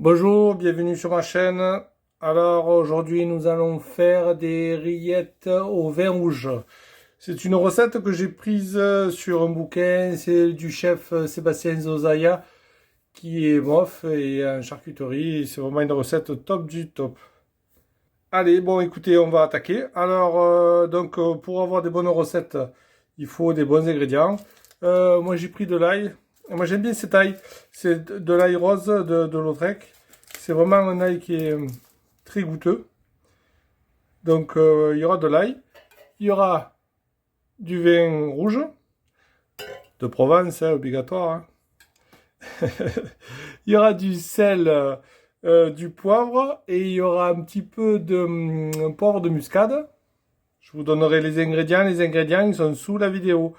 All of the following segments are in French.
Bonjour, bienvenue sur ma chaîne. Alors aujourd'hui nous allons faire des rillettes au vin rouge. C'est une recette que j'ai prise sur un bouquin, c'est du chef Sébastien Zozaya qui est bof et en charcuterie. C'est vraiment une recette top du top. Allez, bon écoutez, on va attaquer. Alors pour avoir des bonnes recettes, il faut des bons ingrédients. Moi j'ai pris de l'ail. Moi j'aime bien cette ail. C'est de l'ail rose de Lautrec. C'est vraiment un ail qui est très goûteux. Donc il y aura de l'ail. Il y aura du vin rouge. De Provence, hein, obligatoire. Hein. Il y aura du sel, du poivre. Et il y aura un petit peu de poivre de muscade. Je vous donnerai les ingrédients. Les ingrédients ils sont sous la vidéo.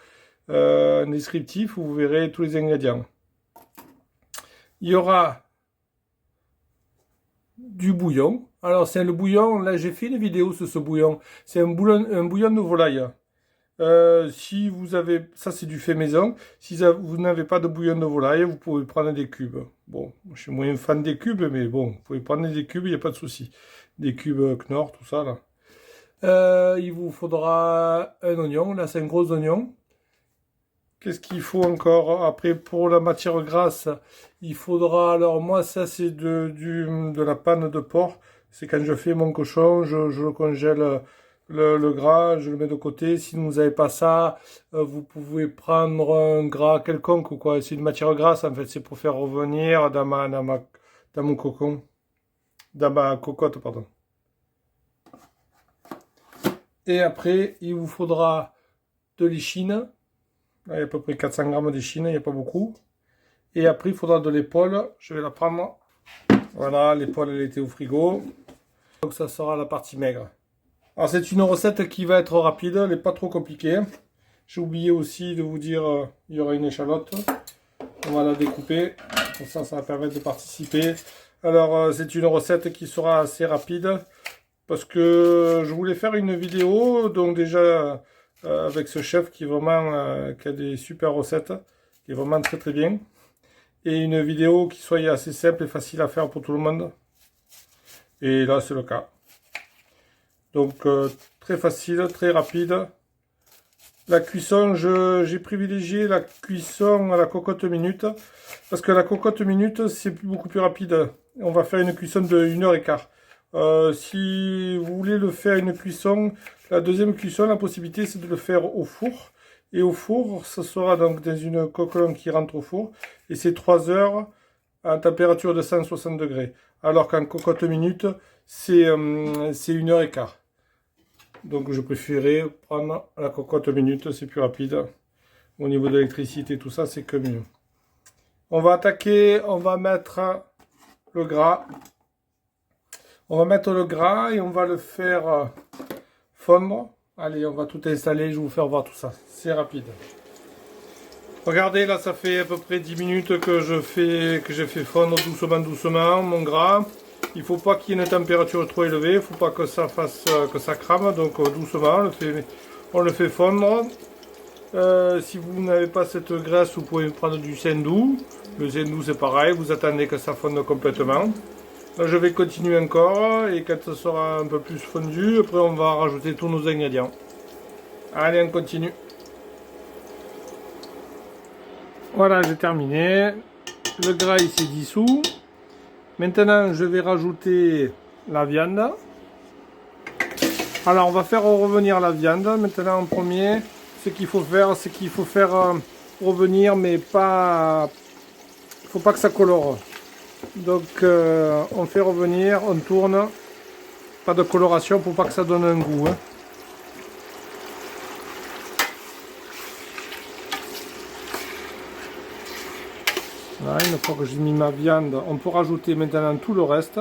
Un descriptif où vous verrez tous les ingrédients. Il y aura du bouillon. Alors c'est le bouillon, là j'ai fait une vidéo sur ce bouillon. C'est un bouillon de volaille. Si vous avez, ça c'est du fait maison. Si vous n'avez pas de bouillon de volaille, vous pouvez prendre des cubes. Bon, je suis moins fan des cubes, mais bon, vous pouvez prendre des cubes, il n'y a pas de souci. Des cubes Knorr, tout ça là. Il vous faudra un oignon, là c'est un gros oignon. Qu'est-ce qu'il faut encore? Après, pour la matière grasse, il faudra... Alors moi, ça, c'est de la panne de porc. C'est quand je fais mon cochon, je le congèle le gras, je le mets de côté. Si vous n'avez pas ça, vous pouvez prendre un gras quelconque ou quoi. C'est une matière grasse, en fait. C'est pour faire revenir dans mon cocon. Dans ma cocotte, pardon. Et après, il vous faudra de l'échine. Là, il y a à peu près 400 grammes d'échine, il n'y a pas beaucoup. Et après, il faudra de l'épaule. Je vais la prendre. Voilà, l'épaule, elle était au frigo. Donc, ça sera la partie maigre. Alors, c'est une recette qui va être rapide. Elle n'est pas trop compliquée. J'ai oublié aussi de vous dire, il y aura une échalote. On va la découper. Comme ça va permettre de participer. Alors, c'est une recette qui sera assez rapide. Parce que je voulais faire une vidéo. Donc, déjà... avec ce chef qui est vraiment qui a des super recettes, qui est vraiment très très bien, et une vidéo qui soit assez simple et facile à faire pour tout le monde. Et là c'est le cas. Donc très facile, très rapide. La cuisson, j'ai privilégié la cuisson à la cocotte minute, parce que la cocotte minute c'est beaucoup plus rapide. On va faire une cuisson de 1h15. Si vous voulez le faire une cuisson, la deuxième cuisson, la possibilité c'est de le faire au four. Et au four, ça sera donc dans une coquelin qui rentre au four. Et c'est 3 heures à température de 160 degrés. Alors qu'en cocotte minute, c'est 1h15. Donc je préférais prendre la cocotte minute, c'est plus rapide. Au niveau de l'électricité, tout ça, c'est que mieux. On va attaquer, on va mettre le gras. On va mettre le gras et on va le faire fondre. Allez, on va tout installer, je vais vous faire voir tout ça. C'est rapide. Regardez, là, ça fait à peu près 10 minutes que j'ai fait fondre doucement mon gras. Il ne faut pas qu'il y ait une température trop élevée, il ne faut pas que ça fasse que ça crame, donc doucement, on le fait fondre. Si vous n'avez pas cette graisse, vous pouvez prendre du sendou. Le sendou, c'est pareil, vous attendez que ça fonde complètement. Là, je vais continuer encore et quand ça sera un peu plus fondu, après on va rajouter tous nos ingrédients. Allez, on continue. Voilà, j'ai terminé. Le gras il s'est dissous. Maintenant, je vais rajouter la viande. Alors, on va faire revenir la viande. Maintenant, en premier, ce qu'il faut faire, c'est qu'il faut faire revenir, mais pas... Il ne faut pas que ça colore. Donc on fait revenir, on tourne, pas de coloration pour pas que ça donne un goût. Hein. Voilà, une fois que j'ai mis ma viande, on peut rajouter maintenant tout le reste.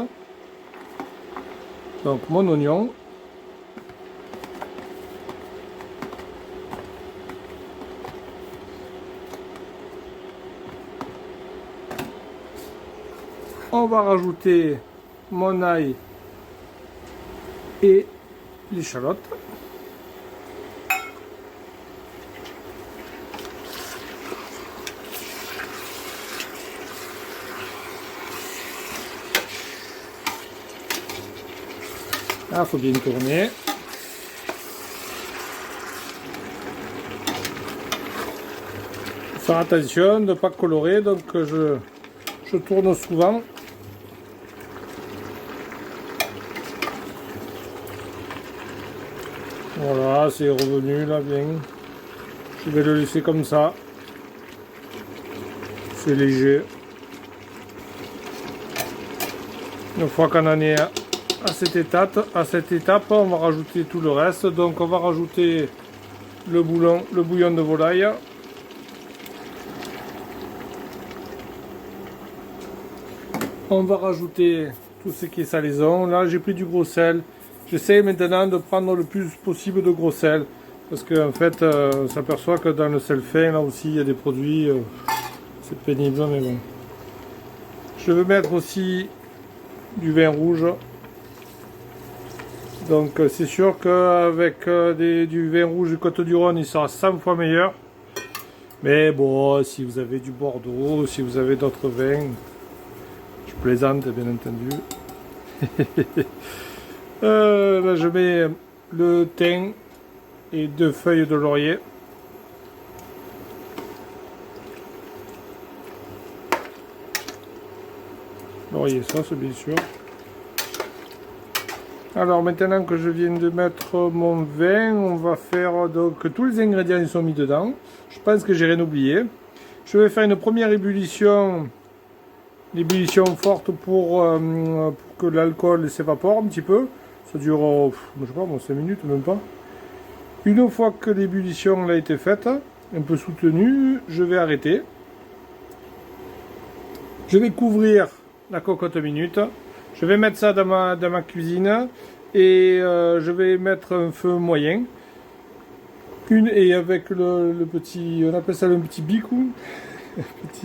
Donc mon oignon. On va rajouter mon ail et l'échalote. Ah, faut bien tourner. Faire attention de ne pas colorer, donc je tourne souvent. Voilà, c'est revenu là bien. Je vais le laisser comme ça. C'est léger. Une fois qu'on en est à cette étape, on va rajouter tout le reste. Donc on va rajouter le bouillon de volaille. On va rajouter tout ce qui est salaison. Là j'ai pris du gros sel. J'essaie maintenant de prendre le plus possible de gros sel. Parce qu'en fait, on s'aperçoit que dans le sel fin, là aussi, il y a des produits. C'est pénible, mais bon. Je vais mettre aussi du vin rouge. Donc c'est sûr qu'avec du vin rouge du Côtes-du-Rhône, il sera 100 fois meilleur. Mais bon, si vous avez du Bordeaux, si vous avez d'autres vins, je plaisante bien entendu. Là je mets le thym et 2 feuilles de laurier. Laurier sauce bien sûr. Alors maintenant que je viens de mettre mon vin, on va faire donc tous les ingrédients ils sont mis dedans. Je pense que j'ai rien oublié. Je vais faire une première ébullition, l'ébullition forte pour que l'alcool s'évapore un petit peu. Ça dure, je sais pas, 5 minutes même pas. Une fois que l'ébullition a été faite, un peu soutenue, je vais arrêter. Je vais couvrir la cocotte minute. Je vais mettre ça dans ma cuisine et je vais mettre un feu moyen. Et avec le petit, on appelle ça le petit bicou,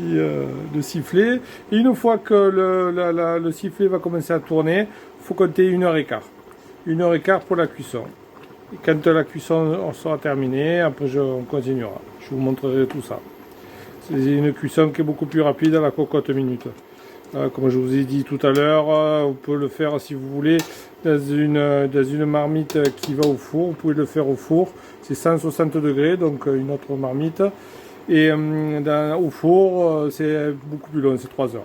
le sifflet. Et une fois que le sifflet va commencer à tourner, il faut compter 1h15. 1h15 pour la cuisson. Et quand la cuisson sera terminée, après on continuera. Je vous montrerai tout ça. C'est une cuisson qui est beaucoup plus rapide à la cocotte minute. Comme je vous ai dit tout à l'heure, on peut le faire si vous voulez dans une marmite qui va au four. Vous pouvez le faire au four, c'est 160 degrés, donc une autre marmite. Et au four, c'est beaucoup plus long, c'est 3 heures.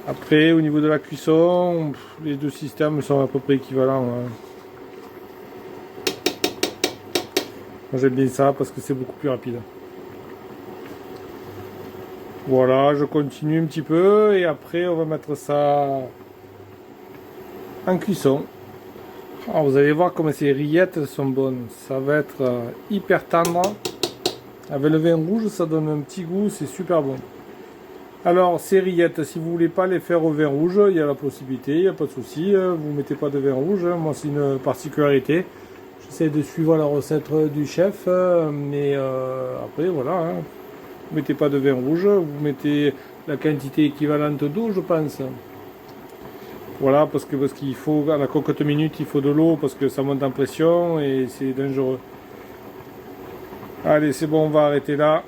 Après, au niveau de la cuisson, les deux systèmes sont à peu près équivalents. Moi j'aime bien ça parce que c'est beaucoup plus rapide. Voilà, je continue un petit peu et après on va mettre ça en cuisson. Alors vous allez voir comme ces rillettes sont bonnes. Ça va être hyper tendre. Avec le vin rouge, ça donne un petit goût, c'est super bon. Alors ces rillettes, si vous voulez pas les faire au vin rouge, il y a la possibilité, il n'y a pas de souci. Vous mettez pas de vin rouge. Moi c'est une particularité. J'essaie de suivre la recette du chef, mais après voilà. Hein. Vous mettez pas de vin rouge, vous mettez la quantité équivalente d'eau, je pense. Voilà, parce qu'il faut, à la cocotte minute, il faut de l'eau, parce que ça monte en pression et c'est dangereux. Allez, c'est bon, on va arrêter là.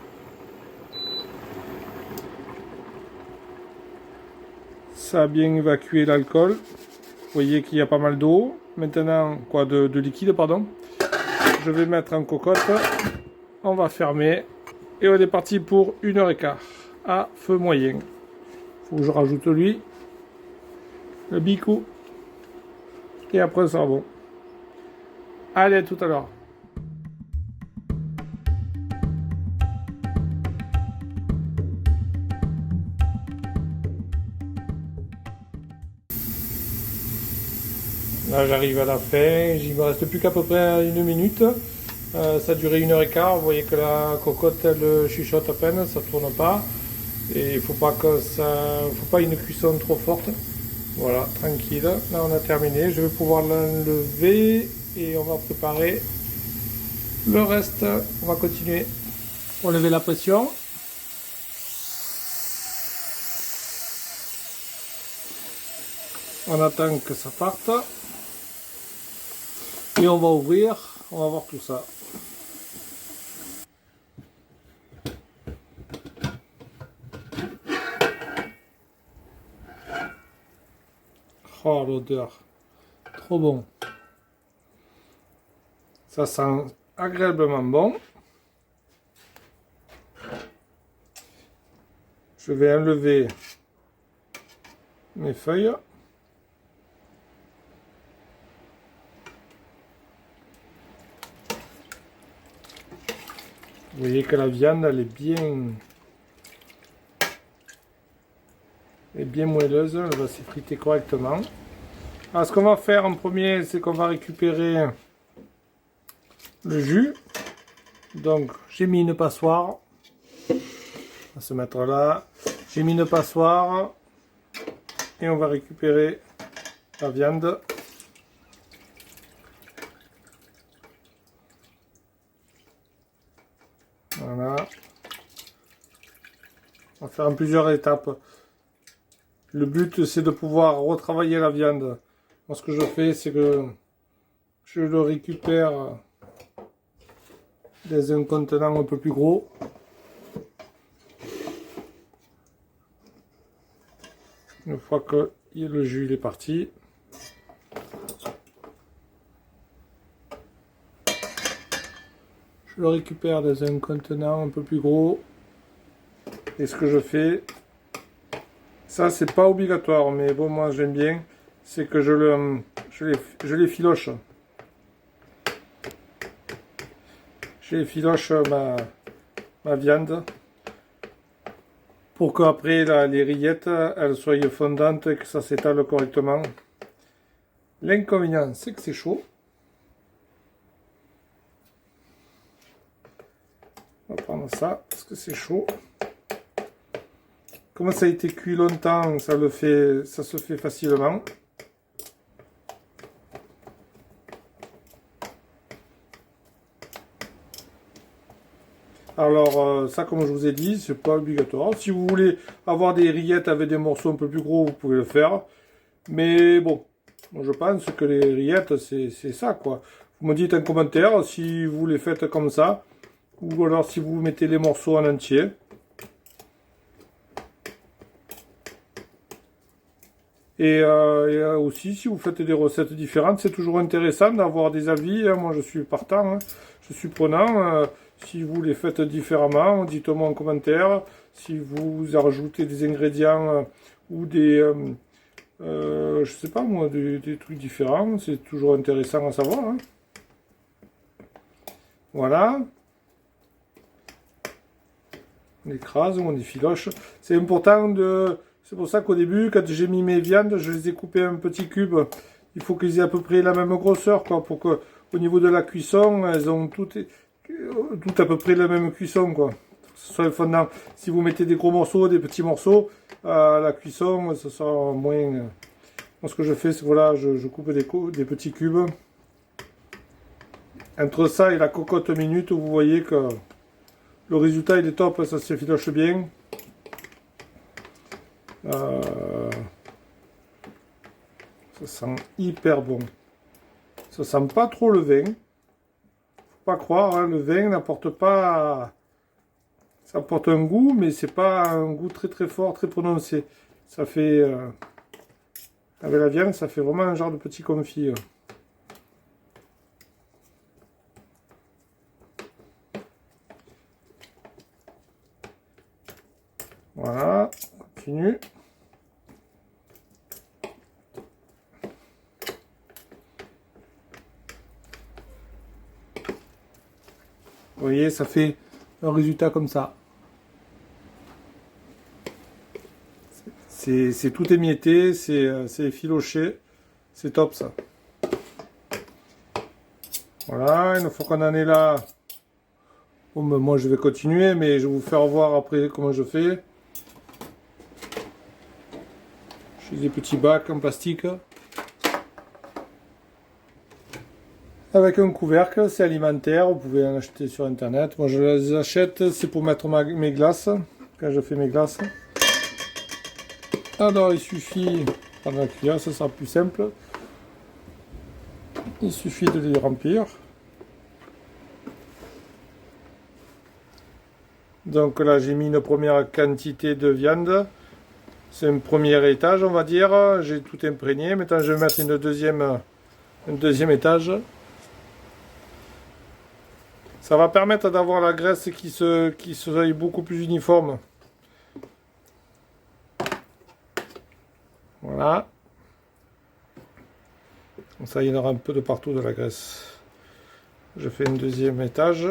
Ça a bien évacué l'alcool. Vous voyez qu'il y a pas mal d'eau. Maintenant, de liquide, pardon. Je vais mettre en cocotte. On va fermer. Et on est parti pour 1h15 à feu moyen. Faut que je rajoute lui, le bicou. Et après ça sera bon. Allez, à tout à l'heure. Là j'arrive à la fin, il me reste plus qu'à peu près 1 minute. Ça a duré 1h15, vous voyez que la cocotte elle chuchote à peine, ça tourne pas. Et il faut pas une cuisson trop forte. Voilà, tranquille. Là on a terminé, je vais pouvoir l'enlever et on va préparer le reste. On va continuer. Pour lever la pression. On attend que ça parte. Et on va ouvrir, on va voir tout ça. Oh l'odeur, trop bon. Ça sent agréablement bon. Je vais enlever mes feuilles. Vous voyez que la viande elle est bien moelleuse, elle va s'effriter correctement. Alors ce qu'on va faire en premier, c'est qu'on va récupérer le jus. Donc j'ai mis une passoire. On va se mettre là. J'ai mis une passoire. Et on va récupérer la viande. Voilà. On va faire en plusieurs étapes. Le but c'est de pouvoir retravailler la viande. Moi ce que je fais c'est que je le récupère dans un contenant un peu plus gros. Une fois que le jus est parti. Je le récupère dans un contenant un peu plus gros. Et ce que je fais, ça c'est pas obligatoire, mais bon moi j'aime bien, c'est que je les filoche. Je filoche ma viande pour qu'après les rillettes elles soient fondantes et que ça s'étale correctement. L'inconvénient c'est que c'est chaud. On va prendre ça parce que c'est chaud. Comme ça a été cuit longtemps, ça se fait facilement. Alors ça comme je vous ai dit, c'est pas obligatoire. Si vous voulez avoir des rillettes avec des morceaux un peu plus gros, vous pouvez le faire. Mais bon, moi je pense que les rillettes c'est ça quoi. Vous me dites en commentaire si vous les faites comme ça, ou alors si vous mettez les morceaux en entier. Et aussi, si vous faites des recettes différentes, c'est toujours intéressant d'avoir des avis. Moi, je suis partant, hein. Je suis prenant. Si vous les faites différemment, dites-moi en commentaire. Si vous rajoutez des ingrédients ou des, je sais pas moi, des trucs différents, c'est toujours intéressant à savoir, hein. Voilà. On écrase, on effiloche. C'est important de... C'est pour ça qu'au début, quand j'ai mis mes viandes, je les ai coupées en petits cubes. Il faut qu'ils aient à peu près la même grosseur, quoi, pour que, au niveau de la cuisson, elles ont toutes à peu près la même cuisson, quoi. Que ce soit fondant. Si vous mettez des gros morceaux, des petits morceaux, la cuisson, ça sera moins. Moi, ce que je fais, c'est voilà, je coupe des petits cubes. Entre ça et la cocotte minute, vous voyez que le résultat il est top, ça s'effiloche bien. Ça sent hyper bon. Ça sent pas trop le vin. Faut pas croire, hein, le vin n'apporte pas... Ça apporte un goût, mais c'est pas un goût très très fort, très prononcé. Ça fait... avec la viande, ça fait vraiment un genre de petit confit. Voilà, on continue. Vous voyez, ça fait un résultat comme ça. C'est tout émietté, c'est effiloché. C'est top ça. Voilà, une fois qu'on en est là, bon, ben, moi je vais continuer, mais je vais vous faire voir après comment je fais. J'ai des petits bacs en plastique. Avec un couvercle, c'est alimentaire, vous pouvez en acheter sur internet. Moi je les achète, c'est pour mettre mes glaces, quand je fais mes glaces. Alors il suffit, prendre la cuillère, ça sera plus simple. Il suffit de les remplir. Donc là j'ai mis une première quantité de viande. C'est un premier étage on va dire. J'ai tout imprégné. Maintenant je vais mettre une deuxième un deuxième étage. Ça va permettre d'avoir la graisse qui soit beaucoup plus uniforme. Voilà. Comme ça, il y en aura un peu de partout de la graisse. Je fais un deuxième étage.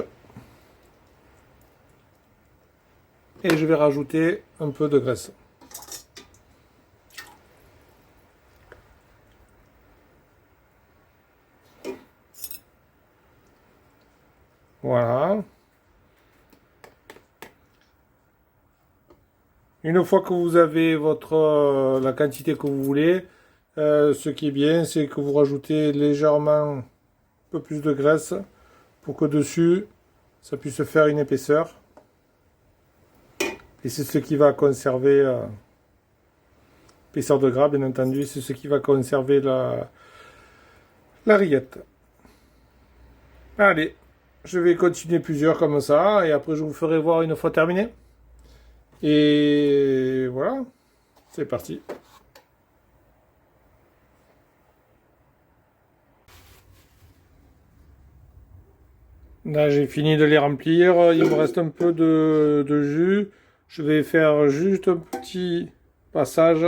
Et je vais rajouter un peu de graisse. Voilà. Une fois que vous avez la quantité que vous voulez, ce qui est bien, c'est que vous rajoutez légèrement un peu plus de graisse pour que dessus, ça puisse faire une épaisseur. Et c'est ce qui va conserver, épaisseur de gras bien entendu, c'est ce qui va conserver la rillette. Allez, je vais continuer plusieurs comme ça, et après je vous ferai voir une fois terminé. Et voilà, c'est parti. Là, j'ai fini de les remplir. Il me reste un peu de jus. Je vais faire juste un petit passage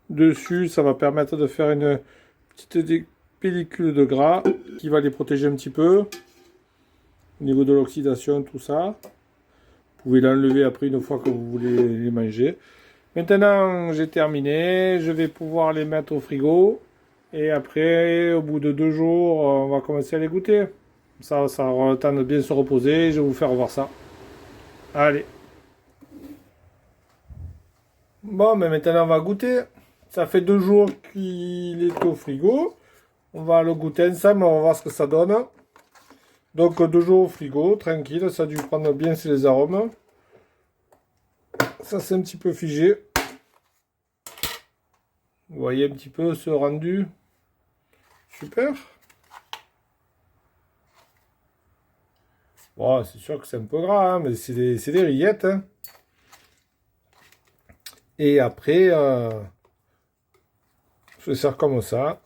dessus. Ça va permettre de faire une petite pellicule de gras qui va les protéger un petit peu au niveau de l'oxydation, tout ça. Vous pouvez l'enlever après une fois que vous voulez les manger. Maintenant, j'ai terminé. Je vais pouvoir les mettre au frigo. Et après, au bout de 2 jours, on va commencer à les goûter. Ça aura le temps de bien se reposer. Je vais vous faire voir ça. Allez. Bon, mais maintenant, on va goûter. Ça fait 2 jours qu'il est au frigo. On va le goûter ensemble. On va voir ce que ça donne. Donc, 2 jours au frigo, tranquille. Ça a dû prendre bien les arômes. Ça, c'est un petit peu figé. Vous voyez un petit peu ce rendu. Super. Bon, c'est sûr que c'est un peu gras, hein, mais c'est des rillettes. Hein. Et après, je vais faire comme ça.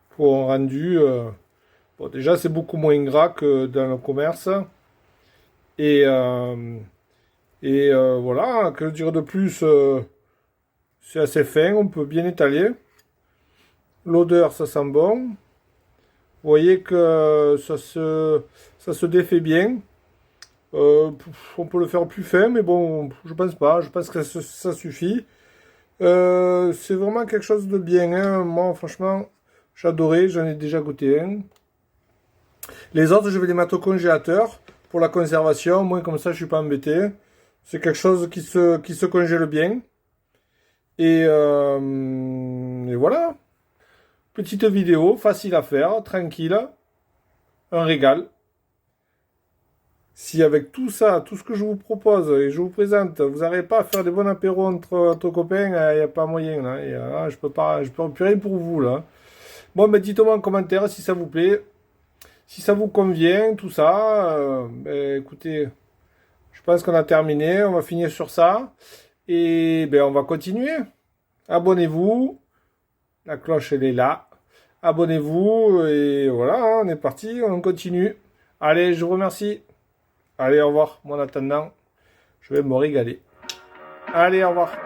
Pour un rendu. Bon, déjà, c'est beaucoup moins gras que dans le commerce. Et voilà, que dire de plus, c'est assez fin, on peut bien étaler. L'odeur, ça sent bon. Vous voyez que ça se défait bien. On peut le faire plus fin, mais bon, je pense pas. Je pense que ça suffit. C'est vraiment quelque chose de bien. Hein. Moi, franchement, j'adorais. J'en ai déjà goûté un. Les autres, je vais les mettre au congélateur pour la conservation. Au moins, comme ça, je suis pas embêté. C'est quelque chose qui se congèle bien. Et voilà. Petite vidéo, facile à faire, tranquille. Un régal. Si avec tout ça, tout ce que je vous propose et je vous présente, vous n'arrivez pas à faire des bons apéros entre copains, il n'y a pas moyen. Là. Et, je peux plus rien pour vous là. Bon, mais dites-moi en commentaire si ça vous plaît, si ça vous convient, tout ça. Ben, écoutez, je pense qu'on a terminé, on va finir sur ça. Et ben, on va continuer. Abonnez-vous, la cloche elle est là. Abonnez-vous et voilà, hein, on est parti, on continue. Allez, je vous remercie. Allez, au revoir. Moi, en attendant, je vais me régaler. Allez, au revoir.